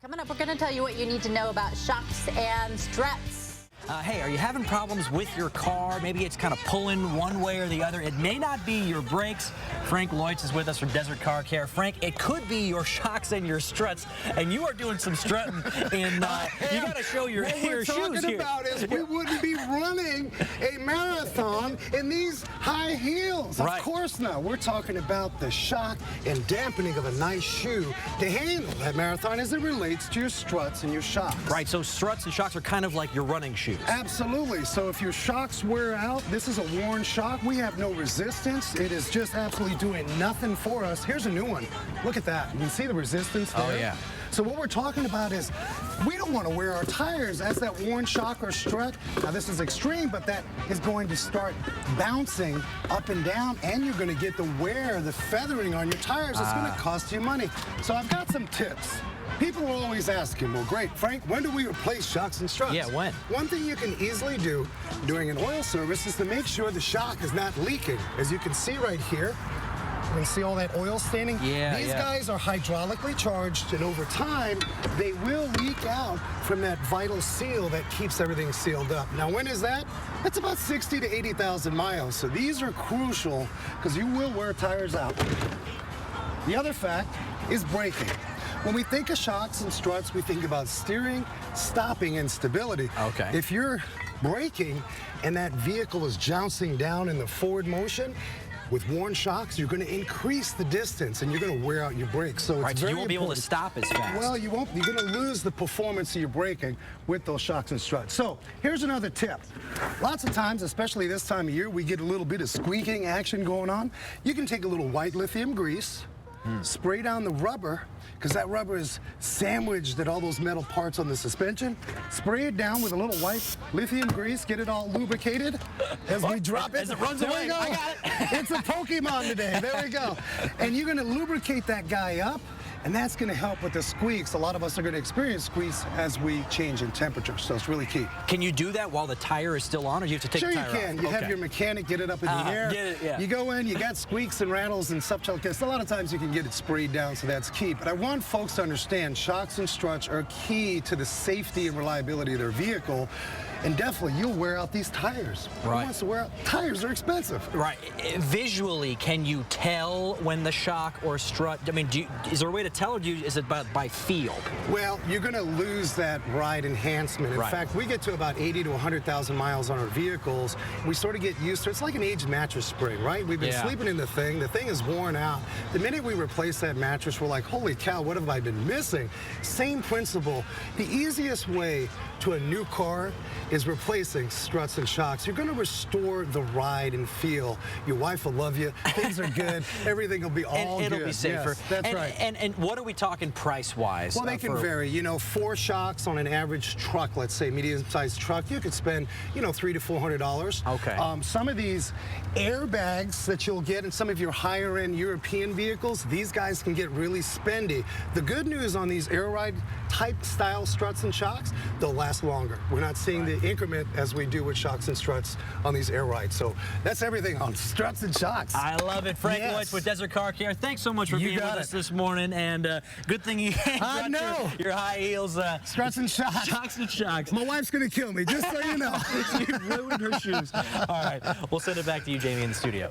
Coming up, we're going to tell you what you need to know about shocks and struts. Hey, are you having problems with your car? Maybe it's kind of pulling one way or the other. It may not be your brakes. Frank Leutz is with us from Desert Car Care. Frank, it could be your shocks and your struts, and you are doing some strutting. And you got to show your shoes here. What we're talking about is we wouldn't be running a marathon in these high heels. Right. Of course not. We're talking about the shock and dampening of a nice shoe to handle that marathon as it relates to your struts and your shocks. Right, so struts and shocks are kind of like your running shoes. Absolutely. So if your shocks wear out, this is a worn shock. We have no resistance. It is just absolutely doing nothing for us. Here's a new one. Look at that. You can see the resistance there. Oh, yeah. So what we're talking about is we don't want to wear our tires as that worn shock or strut. Now this is extreme, but that is going to start bouncing up and down, and you're going to get the wear, the feathering on your tires. It's going to cost you money. So I've got some tips. People are always asking, well, great, Frank, when do we replace shocks and struts? Yeah, when? One thing you can easily do during an oil service is to make sure the shock is not leaking. As you can see right here, you can see all that oil staining. Yeah, These guys are hydraulically charged, and over time, they will leak out from that vital seal that keeps everything sealed up. Now, when is that? That's about 60 to 80,000 miles. So these are crucial because you will wear tires out. The other fact is braking. When we think of shocks and struts, we think about steering, stopping, and stability. Okay. If you're braking and that vehicle is jouncing down in the forward motion, with worn shocks, you're going to increase the distance and you're going to wear out your brakes. So it's very you won't be able to important. stop as fast. Well, you won't. You're going to lose the performance of your braking with those shocks and struts. So here's another tip. Lots of times, especially this time of year, we get a little bit of squeaking action going on. You can take a little white lithium grease, spray down the rubber, because that rubber is sandwiched at all those metal parts on the suspension. Spray it down with a little white lithium grease, get it all lubricated as we drop it. As it runs away, I got it. It's a Pokemon today, there we go. And you're gonna lubricate that guy up, and that's going to help with the squeaks. A lot of us are going to experience squeaks as we change in temperature, so it's really key. Can you do that while the tire is still on, or do you have to take the tire off? Sure you can. You have your mechanic get it up in the air. Get it, yeah. You go in, you got squeaks and rattles and stuff like this. A lot of times you can get it sprayed down, so that's key. But I want folks to understand shocks and struts are key to the safety and reliability of their vehicle. And definitely, you'll wear out these tires. Who wants to wear out? Tires are expensive. Right. Visually, can you tell when the shock or strut, I mean, is there a way to tell, or is it by feel? Well, you're going to lose that ride enhancement. In fact, we get to about 80 to 100,000 miles on our vehicles. We sort of get used to it. It's like an aged mattress spring, right? We've been sleeping in the thing. The thing is worn out. The minute we replace that mattress, we're like, holy cow, what have I been missing? Same principle. The easiest way to a new car is replacing struts and shocks. You're going to restore the ride and feel. Your wife will love you. Things are good. Everything will be all good. It'll be safer. Yes, that's right. And what are we talking price-wise? Well, they can vary. You know, 4 shocks on an average truck, let's say medium-sized truck, you could spend, you know, $300 to $400. Okay. Some of these airbags that you'll get in some of your higher-end European vehicles, these guys can get really spendy. The good news on these air ride type style struts and shocks, they'll last longer. We're not seeing the increment as we do with shocks and struts on these air rides. So that's everything on struts and shocks. I love it. Frank Leutz with Desert Car Care. Thanks so much for being with us this morning. And good thing you got your high heels. Struts and shocks. Shocks and shocks. My wife's going to kill me, just so you know. You ruined her shoes. All right. We'll send it back to you, Jamie, in the studio.